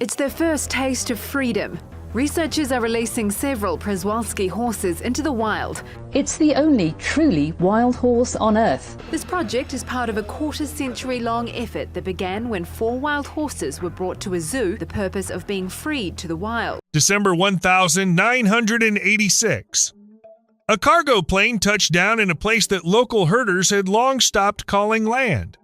It's their first taste of freedom. Researchers are releasing several Przewalski horses into the wild. It's the only truly wild horse on Earth. This project is part of a quarter-century-long effort that began when 4 wild horses were brought to a zoo, the purpose of being freed to the wild. December 1986. A cargo plane touched down in a place that local herders had long stopped calling land.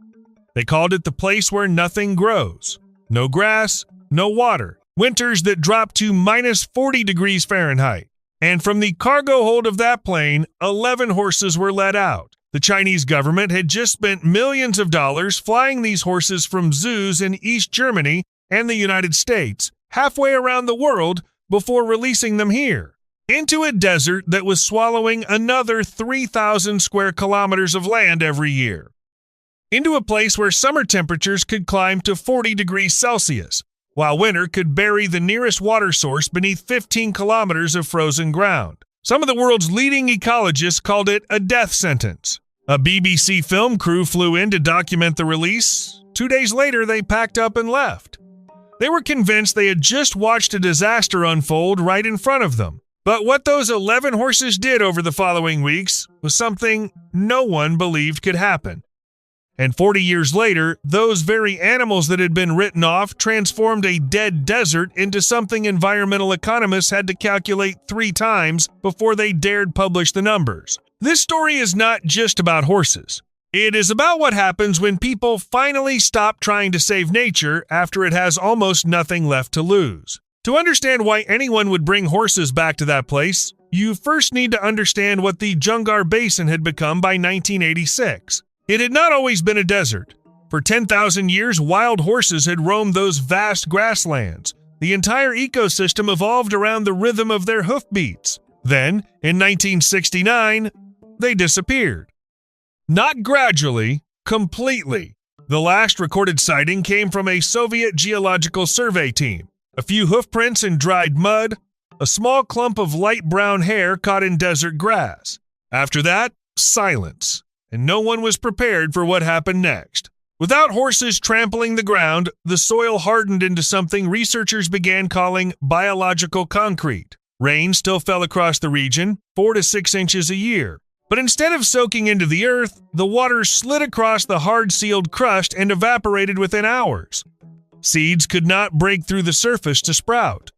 They called it the place where nothing grows. No grass, no water. Winters that dropped to minus 40 degrees Fahrenheit. And from the cargo hold of that plane, 11 horses were let out. The Chinese government had just spent millions of dollars flying these horses from zoos in East Germany and the United States, halfway around the world, before releasing them here, into a desert that was swallowing another 3,000 square kilometers of land every year, into a place where summer temperatures could climb to 40 degrees Celsius, while winter could bury the nearest water source beneath 15 kilometers of frozen ground. Some of the world's leading ecologists called it a death sentence. A BBC film crew flew in to document the release. 2 days later, they packed up and left. They were convinced they had just watched a disaster unfold right in front of them. But what those 11 horses did over the following weeks was something no one believed could happen. And 40 years later, those very animals that had been written off transformed a dead desert into something environmental economists had to calculate 3 times before they dared publish the numbers. This story is not just about horses. It is about what happens when people finally stop trying to save nature after it has almost nothing left to lose. To understand why anyone would bring horses back to that place, you first need to understand what the Jungar Basin had become by 1986. It had not always been a desert. For 10,000 years, wild horses had roamed those vast grasslands. The entire ecosystem evolved around the rhythm of their hoofbeats. Then, in 1969, they disappeared. Not gradually, completely. The last recorded sighting came from a Soviet geological survey team. A few hoofprints in dried mud, a small clump of light brown hair caught in desert grass. After that, silence. And no one was prepared for what happened next. Without horses trampling the ground, the soil hardened into something researchers began calling biological concrete. Rain still fell across the region, 4 to 6 inches a year. But instead of soaking into the earth, the water slid across the hard-sealed crust and evaporated within hours. Seeds could not break through the surface to sprout.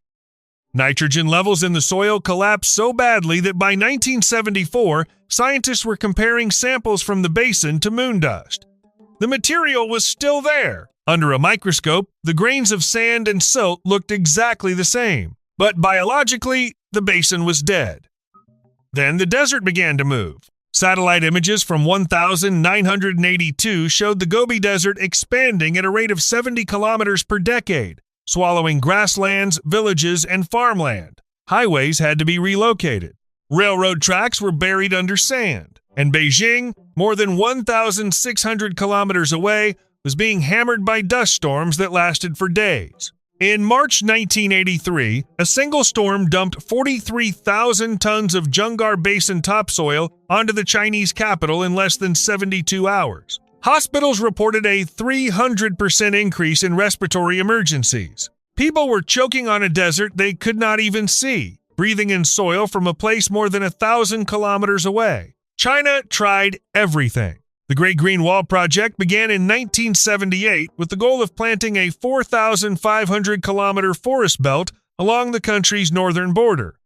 Nitrogen levels in the soil collapsed so badly that by 1974, scientists were comparing samples from the basin to moon dust. The material was still there. Under a microscope, the grains of sand and silt looked exactly the same. But biologically, the basin was dead. Then the desert began to move. Satellite images from 1982 showed the Gobi Desert expanding at a rate of 70 kilometers per decade, swallowing grasslands, villages, and farmland. Highways had to be relocated. Railroad tracks were buried under sand. And Beijing, more than 1,600 kilometers away, was being hammered by dust storms that lasted for days. In March 1983, a single storm dumped 43,000 tons of Jungar Basin topsoil onto the Chinese capital in less than 72 hours. Hospitals reported a 300% increase in respiratory emergencies. People were choking on a desert they could not even see, breathing in soil from a place more than 1,000 kilometers away. China tried everything. The Great Green Wall Project began in 1978 with the goal of planting a 4,500-kilometer forest belt along the country's northern border.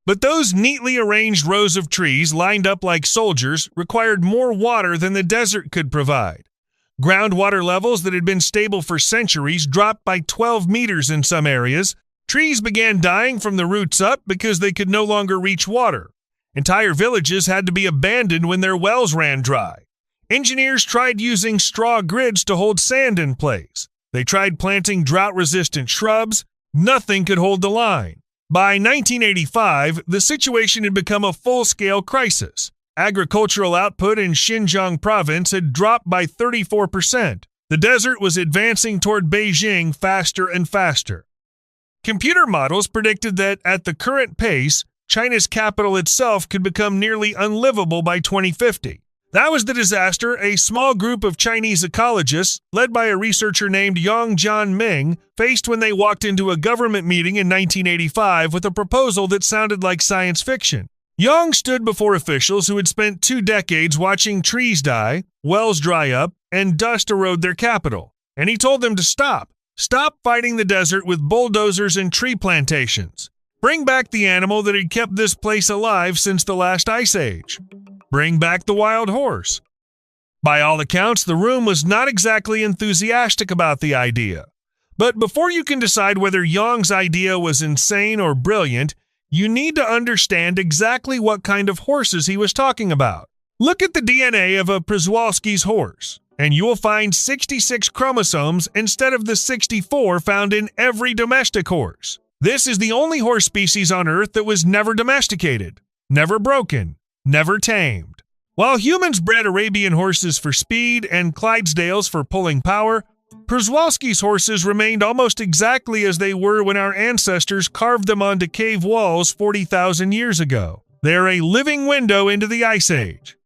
But those neatly arranged rows of trees lined up like soldiers required more water than the desert could provide. Groundwater levels that had been stable for centuries dropped by 12 meters in some areas. Trees began dying from the roots up because they could no longer reach water. Entire villages had to be abandoned when their wells ran dry. Engineers tried using straw grids to hold sand in place. They tried planting drought-resistant shrubs. Nothing could hold the line. By 1985, the situation had become a full-scale crisis. Agricultural output in Xinjiang province had dropped by 34%. The desert was advancing toward Beijing faster and faster. Computer models predicted that at the current pace, China's capital itself could become nearly unlivable by 2050. That was the disaster a small group of Chinese ecologists, led by a researcher named Yang Jianming, faced when they walked into a government meeting in 1985 with a proposal that sounded like science fiction. Yang stood before officials who had spent 2 decades watching trees die, wells dry up, and dust erode their capital, and he told them to stop. Stop fighting the desert with bulldozers and tree plantations. Bring back the animal that had kept this place alive since the last ice age. Bring back the wild horse. By all accounts, the room was not exactly enthusiastic about the idea. But before you can decide whether Yang's idea was insane or brilliant, you need to understand exactly what kind of horses he was talking about. Look at the DNA of a Przewalski's horse, and you will find 66 chromosomes instead of the 64 found in every domestic horse. This is the only horse species on Earth that was never domesticated, never broken, never tamed. While humans bred Arabian horses for speed and Clydesdales for pulling power, Przewalski's horses remained almost exactly as they were when our ancestors carved them onto cave walls 40,000 years ago. They are a living window into the Ice Age.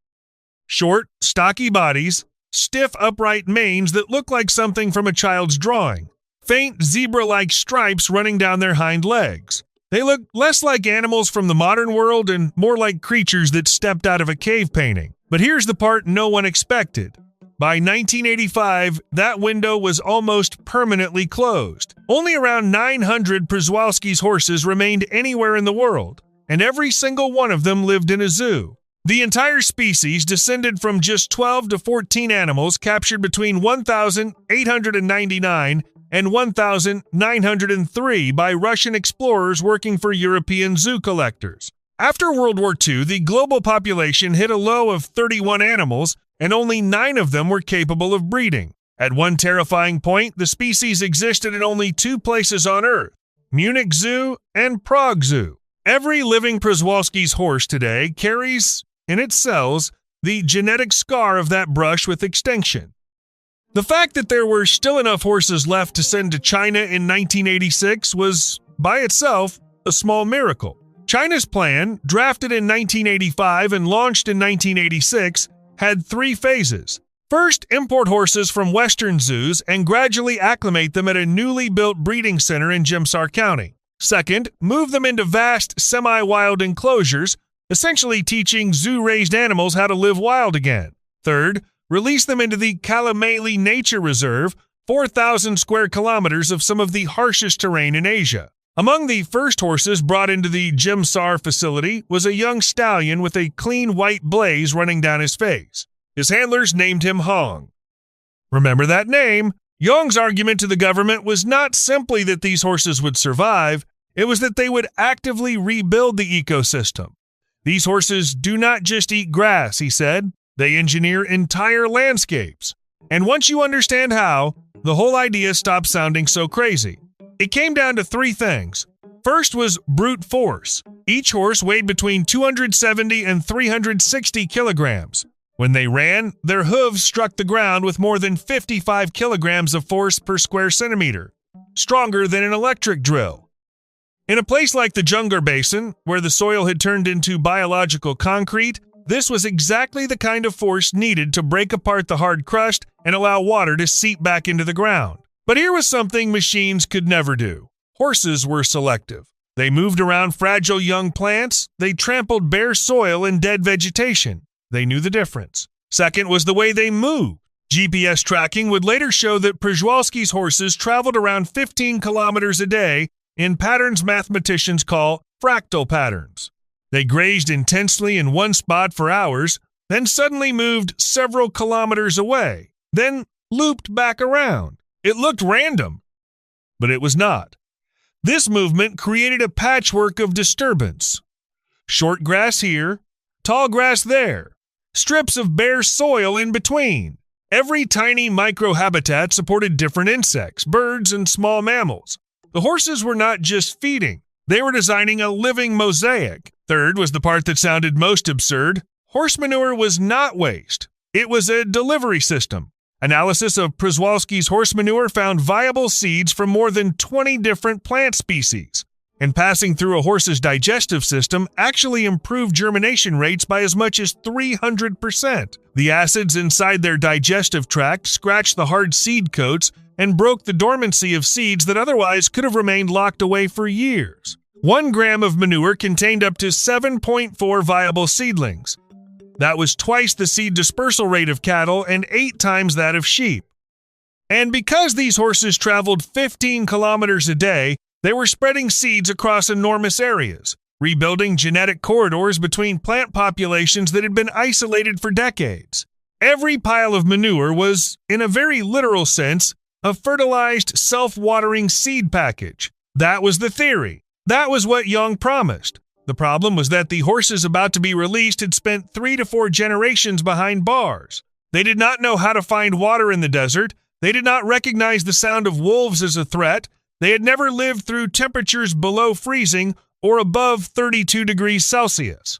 Short, stocky bodies, stiff, upright manes that look like something from a child's drawing, faint zebra-like stripes running down their hind legs. They look less like animals from the modern world and more like creatures that stepped out of a cave painting. But here's the part no one expected. By 1985, that window was almost permanently closed. Only around 900 Przewalski's horses remained anywhere in the world, and every single one of them lived in a zoo. The entire species descended from just 12 to 14 animals captured between 1,899 and 1,903 by Russian explorers working for European zoo collectors. After World War II, the global population hit a low of 31 animals, and only 9 of them were capable of breeding. At one terrifying point, the species existed in only 2 places on Earth, Munich Zoo and Prague Zoo. Every living Przewalski's horse today carries, in its cells, the genetic scar of that brush with extinction. The fact that there were still enough horses left to send to China in 1986 was, by itself, a small miracle. China's plan, drafted in 1985 and launched in 1986, had 3 phases. First, import horses from Western zoos and gradually acclimate them at a newly built breeding center in Jimsar County. Second, move them into vast, semi-wild enclosures, essentially teaching zoo-raised animals how to live wild again. Third, release them into the Kalameli Nature Reserve, 4,000 square kilometers of some of the harshest terrain in Asia. Among the first horses brought into the Jimsar facility was a young stallion with a clean white blaze running down his face. His handlers named him Hong. Remember that name? Yang's argument to the government was not simply that these horses would survive, it was that they would actively rebuild the ecosystem. These horses do not just eat grass, he said. They engineer entire landscapes. And once you understand how, the whole idea stops sounding so crazy. It came down to 3 things. First was brute force. Each horse weighed between 270 and 360 kilograms. When they ran, their hooves struck the ground with more than 55 kilograms of force per square centimeter, stronger than an electric drill. In a place like the Junggar Basin, where the soil had turned into biological concrete, this was exactly the kind of force needed to break apart the hard crust and allow water to seep back into the ground. But here was something machines could never do. Horses were selective. They moved around fragile young plants. They trampled bare soil and dead vegetation. They knew the difference. Second was the way they moved. GPS tracking would later show that Przewalski's horses traveled around 15 kilometers a day in patterns mathematicians call fractal patterns. They grazed intensely in one spot for hours, then suddenly moved several kilometers away, then looped back around. It looked random, but it was not. This movement created a patchwork of disturbance. Short grass here, tall grass there, strips of bare soil in between. Every tiny microhabitat supported different insects, birds, and small mammals. The horses were not just feeding. They were designing a living mosaic. Third was the part that sounded most absurd. Horse manure was not waste. It was a delivery system. Analysis of Przewalski's horse manure found viable seeds from more than 20 different plant species. and passing through a horse's digestive system actually improved germination rates by as much as 300%. The acids inside their digestive tract scratched the hard seed coats and broke the dormancy of seeds that otherwise could have remained locked away for years. 1 gram of manure contained up to 7.4 viable seedlings. That was twice the seed dispersal rate of cattle and 8 times that of sheep. And because these horses traveled 15 kilometers a day, they were spreading seeds across enormous areas, rebuilding genetic corridors between plant populations that had been isolated for decades. Every pile of manure was, in a very literal sense, a fertilized, self-watering seed package. That was the theory. That was what Young promised. The problem was that the horses about to be released had spent 3 to 4 generations behind bars. They did not know how to find water in the desert. They did not recognize the sound of wolves as a threat. They had never lived through temperatures below freezing or above 32 degrees Celsius.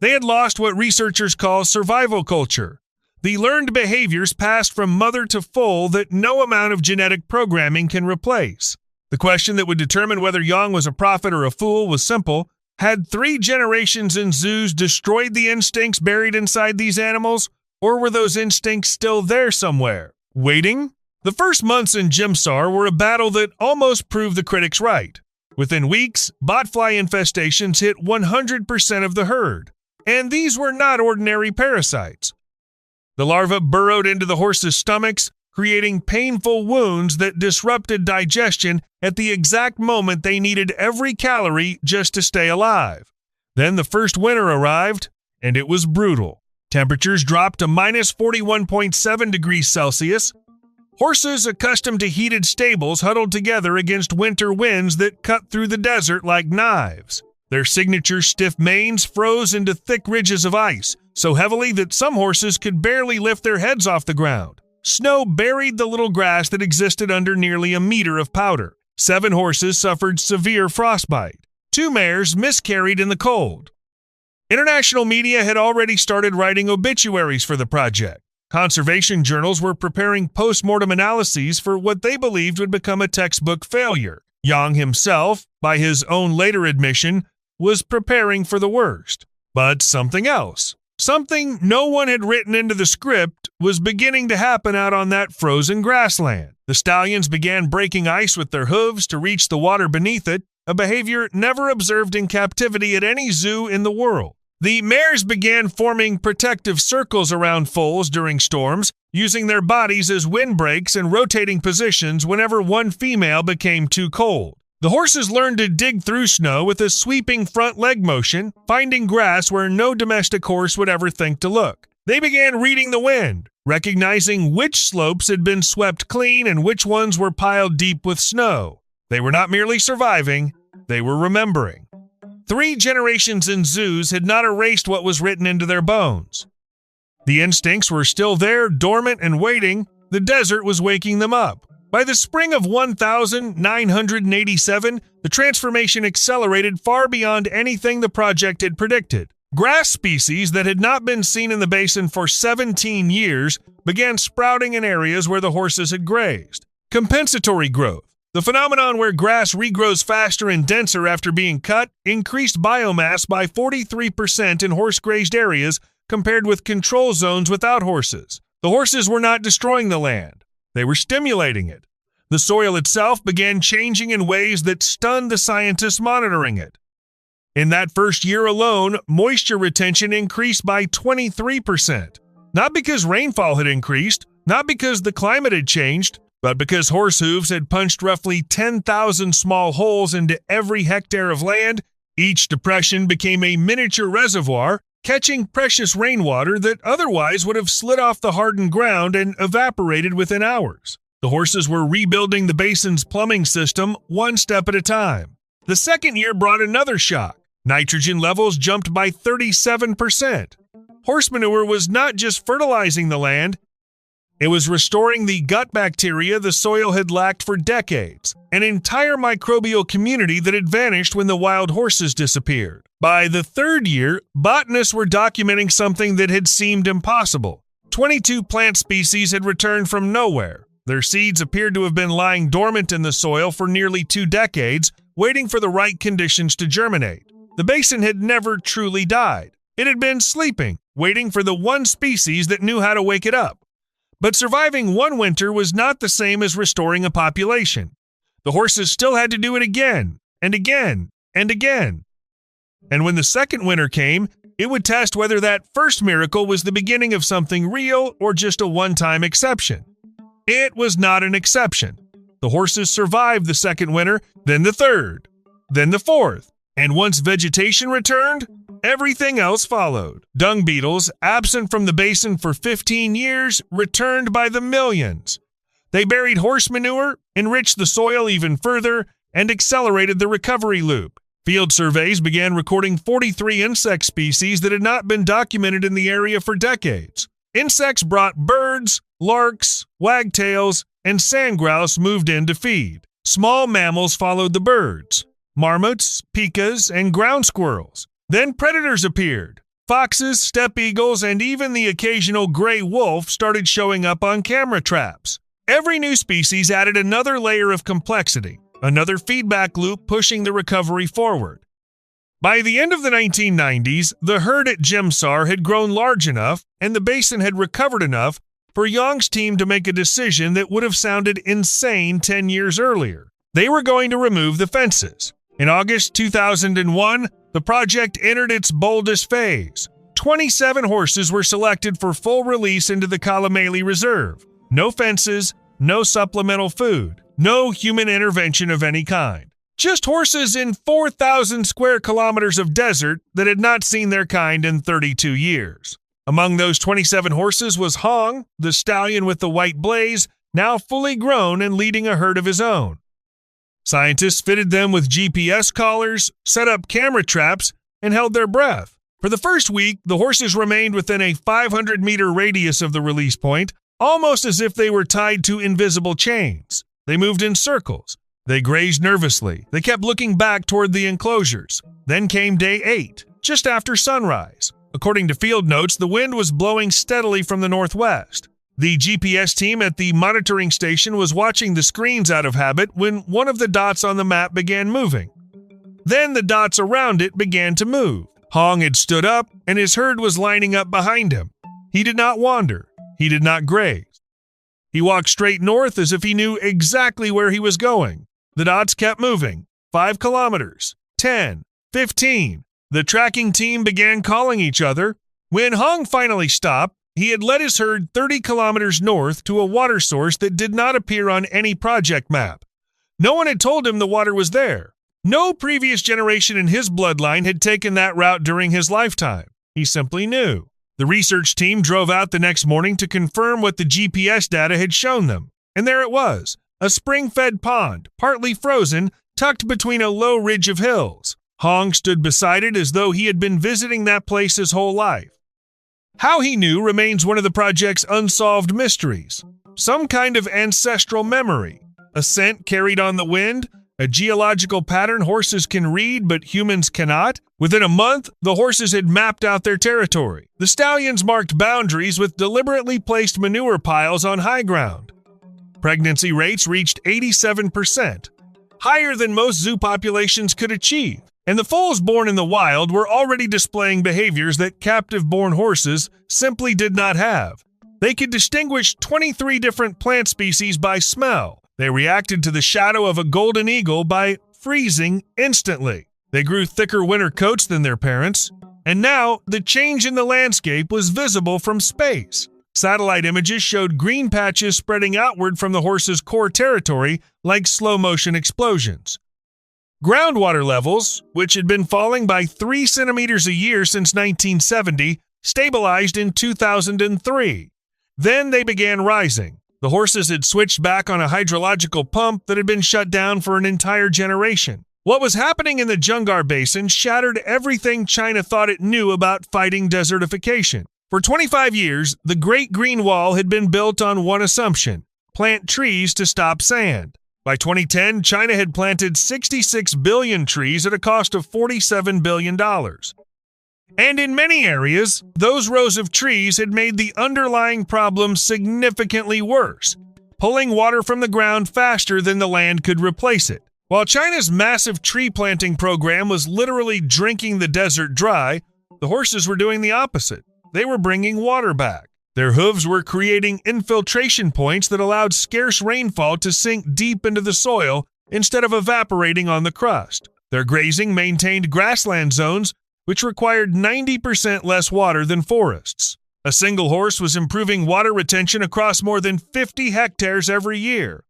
They had lost what researchers call survival culture, the learned behaviors passed from mother to foal that no amount of genetic programming can replace. The question that would determine whether Young was a prophet or a fool was simple. Had 3 generations in zoos destroyed the instincts buried inside these animals, or were those instincts still there somewhere, waiting? The first months in Jimsar were a battle that almost proved the critics right. Within weeks, botfly infestations hit 100% of the herd, and these were not ordinary parasites. The larvae burrowed into the horses' stomachs, creating painful wounds that disrupted digestion at the exact moment they needed every calorie just to stay alive. Then the first winter arrived, and it was brutal. Temperatures dropped to minus 41.7 degrees Celsius. Horses accustomed to heated stables huddled together against winter winds that cut through the desert like knives. Their signature stiff manes froze into thick ridges of ice, so heavily that some horses could barely lift their heads off the ground. Snow buried the little grass that existed under nearly a meter of powder. 7 horses suffered severe frostbite. 2 mares miscarried in the cold. International media had already started writing obituaries for the project. Conservation journals were preparing post-mortem analyses for what they believed would become a textbook failure. Young himself, by his own later admission, was preparing for the worst. But something else, something no one had written into the script, was beginning to happen out on that frozen grassland. The stallions began breaking ice with their hooves to reach the water beneath it, a behavior never observed in captivity at any zoo in the world. The mares began forming protective circles around foals during storms, using their bodies as windbreaks and rotating positions whenever one female became too cold. The horses learned to dig through snow with a sweeping front leg motion, finding grass where no domestic horse would ever think to look. They began reading the wind, recognizing which slopes had been swept clean and which ones were piled deep with snow. They were not merely surviving, they were remembering. 3 generations in zoos had not erased what was written into their bones. The instincts were still there, dormant and waiting. The desert was waking them up. By the spring of 1987, the transformation accelerated far beyond anything the project had predicted. Grass species that had not been seen in the basin for 17 years began sprouting in areas where the horses had grazed. Compensatory growth, the phenomenon where grass regrows faster and denser after being cut, increased biomass by 43% in horse-grazed areas compared with control zones without horses. The horses were not destroying the land. They were stimulating it. The soil itself began changing in ways that stunned the scientists monitoring it. In that first year alone, moisture retention increased by 23%. Not because rainfall had increased, not because the climate had changed, but because horse hooves had punched roughly 10,000 small holes into every hectare of land. Each depression became a miniature reservoir, catching precious rainwater that otherwise would have slid off the hardened ground and evaporated within hours. The horses were rebuilding the basin's plumbing system one step at a time. The second year brought another shock. Nitrogen levels jumped by 37%. Horse manure was not just fertilizing the land, it was restoring the gut bacteria the soil had lacked for decades, an entire microbial community that had vanished when the wild horses disappeared. By the third year, botanists were documenting something that had seemed impossible. 22 plant species had returned from nowhere. Their seeds appeared to have been lying dormant in the soil for nearly 2 decades, waiting for the right conditions to germinate. The basin had never truly died. It had been sleeping, waiting for the one species that knew how to wake it up. But surviving one winter was not the same as restoring a population. The horses still had to do it again, and again, and again. And when the second winter came, it would test whether that first miracle was the beginning of something real or just a one-time exception. It was not an exception. The horses survived the second winter, then the third, then the fourth, and once vegetation returned, everything else followed. Dung beetles, absent from the basin for 15 years, returned by the millions. They buried horse manure, enriched the soil even further, and accelerated the recovery loop. Field surveys began recording 43 insect species that had not been documented in the area for decades. Insects brought birds, larks, wagtails, and sandgrouse moved in to feed. Small mammals followed the birds. Marmots, pikas, and ground squirrels. Then predators appeared. Foxes, steppe eagles, and even the occasional gray wolf started showing up on camera traps. Every new species added another layer of complexity, another feedback loop pushing the recovery forward. By the end of the 1990s, the herd at Gemsar had grown large enough and the basin had recovered enough for Yang's team to make a decision that would have sounded insane 10 years earlier. They were going to remove the fences. In August 2001, the project entered its boldest phase. 27 horses were selected for full release into the Kalameli Reserve. No fences, no supplemental food, no human intervention of any kind. Just horses in 4,000 square kilometers of desert that had not seen their kind in 32 years. Among those 27 horses was Hong, the stallion with the white blaze, now fully grown and leading a herd of his own. Scientists fitted them with GPS collars, set up camera traps, and held their breath. For the first week, the horses remained within a 500-meter radius of the release point, almost as if they were tied to invisible chains. They moved in circles. They grazed nervously. They kept looking back toward the enclosures. Then came day 8, just after sunrise. According to field notes, the wind was blowing steadily from the northwest. The GPS team at the monitoring station was watching the screens out of habit when one of the dots on the map began moving. Then the dots around it began to move. Hong had stood up, and his herd was lining up behind him. He did not wander. He did not graze. He walked straight north as if he knew exactly where he was going. The dots kept moving. 5 kilometers, 10, 15. The tracking team began calling each other. When Hong finally stopped, he had led his herd 30 kilometers north to a water source that did not appear on any project map. No one had told him the water was there. No previous generation in his bloodline had taken that route during his lifetime. He simply knew. The research team drove out the next morning to confirm what the GPS data had shown them. And there it was, a spring-fed pond, partly frozen, tucked between a low ridge of hills. Hong stood beside it as though he had been visiting that place his whole life. How he knew remains one of the project's unsolved mysteries. Some kind of ancestral memory, a scent carried on the wind, a geological pattern horses can read but humans cannot. Within a month, the horses had mapped out their territory. The stallions marked boundaries with deliberately placed manure piles on high ground. Pregnancy rates reached 87%, higher than most zoo populations could achieve. And the foals born in the wild were already displaying behaviors that captive-born horses simply did not have. They could distinguish 23 different plant species by smell. They reacted to the shadow of a golden eagle by freezing instantly. They grew thicker winter coats than their parents. And now, the change in the landscape was visible from space. Satellite images showed green patches spreading outward from the horse's core territory like slow-motion explosions. Groundwater levels, which had been falling by 3 centimeters a year since 1970, stabilized in 2003. Then they began rising. The horses had switched back on a hydrological pump that had been shut down for an entire generation. What was happening in the Jungar Basin shattered everything China thought it knew about fighting desertification. For 25 years, the Great Green Wall had been built on one assumption: plant trees to stop sand. By 2010, China had planted 66 billion trees at a cost of $47 billion. And in many areas, those rows of trees had made the underlying problem significantly worse, pulling water from the ground faster than the land could replace it. While China's massive tree planting program was literally drinking the desert dry, the horses were doing the opposite. They were bringing water back. Their hooves were creating infiltration points that allowed scarce rainfall to sink deep into the soil instead of evaporating on the crust. Their grazing maintained grassland zones, which required 90% less water than forests. A single horse was improving water retention across more than 50 hectares every year.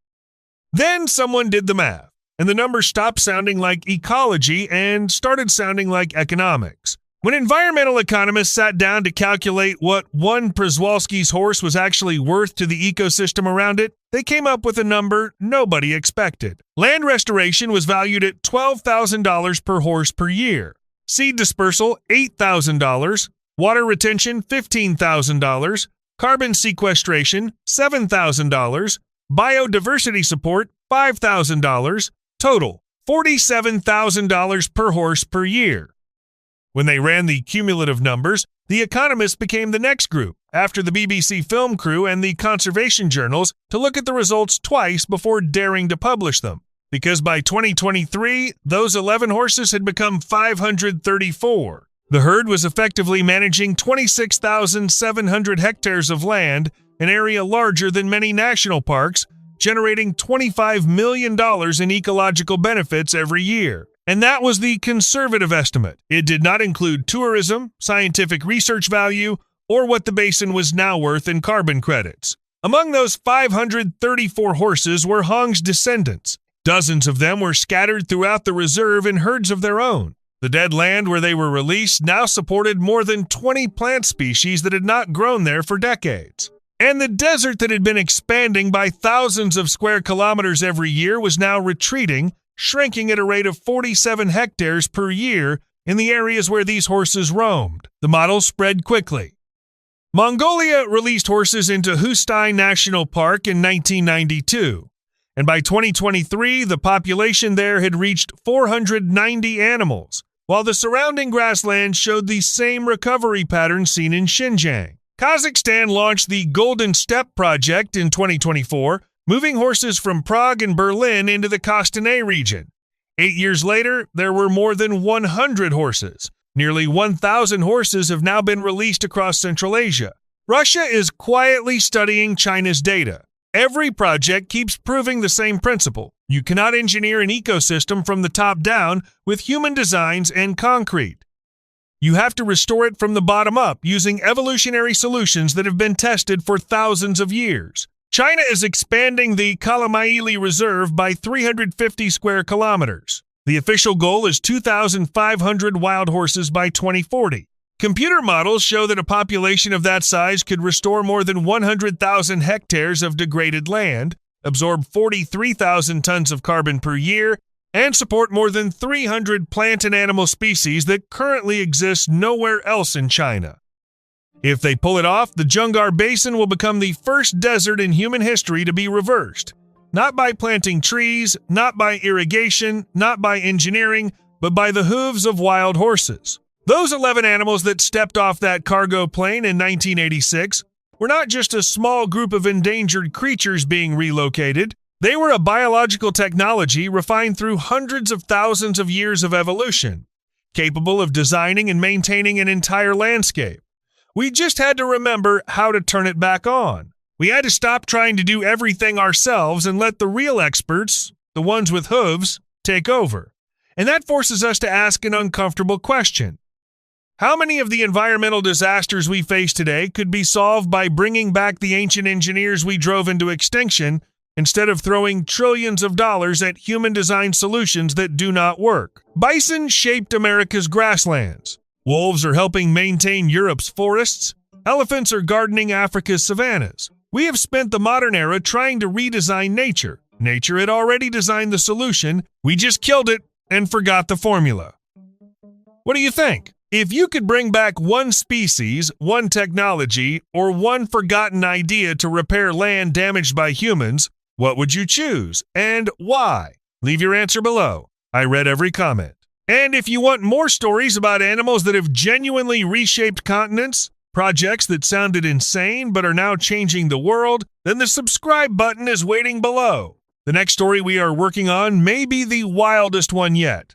Then someone did the math, and the numbers stopped sounding like ecology and started sounding like economics. When environmental economists sat down to calculate what one Przewalski's horse was actually worth to the ecosystem around it, they came up with a number nobody expected. Land restoration was valued at $12,000 per horse per year. Seed dispersal, $8,000. Water retention, $15,000. Carbon sequestration, $7,000. Biodiversity support, $5,000. Total, $47,000 per horse per year. When they ran the cumulative numbers, the economists became the next group, after the BBC film crew and the conservation journals, to look at the results twice before daring to publish them. Because by 2023, those 11 horses had become 534. The herd was effectively managing 26,700 hectares of land, an area larger than many national parks, generating $25 million in ecological benefits every year. And that was the conservative estimate. It did not include tourism, scientific research value, or what the basin was now worth in carbon credits. Among those 534 horses were Hong's descendants. Dozens of them were scattered throughout the reserve in herds of their own. The dead land where they were released now supported more than 20 plant species that had not grown there for decades. And the desert that had been expanding by thousands of square kilometers every year was now retreating, shrinking at a rate of 47 hectares per year in the areas where these horses roamed. The model spread quickly. Mongolia released horses into Hustai National Park in 1992, and by 2023, the population there had reached 490 animals, while the surrounding grasslands showed the same recovery pattern seen in Xinjiang. Kazakhstan launched the Golden Steppe Project in 2024, moving horses from Prague and Berlin into the Kostanay region. 8 years later, there were more than 100 horses. Nearly 1,000 horses have now been released across Central Asia. Russia is quietly studying China's data. Every project keeps proving the same principle. You cannot engineer an ecosystem from the top down with human designs and concrete. You have to restore it from the bottom up using evolutionary solutions that have been tested for thousands of years. China is expanding the Kalamaili Reserve by 350 square kilometers. The official goal is 2,500 wild horses by 2040. Computer models show that a population of that size could restore more than 100,000 hectares of degraded land, absorb 43,000 tons of carbon per year, and support more than 300 plant and animal species that currently exist nowhere else in China. If they pull it off, the Jungar Basin will become the first desert in human history to be reversed. Not by planting trees, not by irrigation, not by engineering, but by the hooves of wild horses. Those 11 animals that stepped off that cargo plane in 1986 were not just a small group of endangered creatures being relocated. They were a biological technology refined through hundreds of thousands of years of evolution, capable of designing and maintaining an entire landscape. We just had to remember how to turn it back on. We had to stop trying to do everything ourselves and let the real experts, the ones with hooves, take over. And that forces us to ask an uncomfortable question. How many of the environmental disasters we face today could be solved by bringing back the ancient engineers we drove into extinction instead of throwing trillions of dollars at human-designed solutions that do not work? Bison shaped America's grasslands. Wolves are helping maintain Europe's forests. Elephants are gardening Africa's savannas. We have spent the modern era trying to redesign nature. Nature had already designed the solution. We just killed it and forgot the formula. What do you think? If you could bring back one species, one technology, or one forgotten idea to repair land damaged by humans, what would you choose and why? Leave your answer below. I read every comment. And if you want more stories about animals that have genuinely reshaped continents, projects that sounded insane but are now changing the world, then the subscribe button is waiting below. The next story we are working on may be the wildest one yet.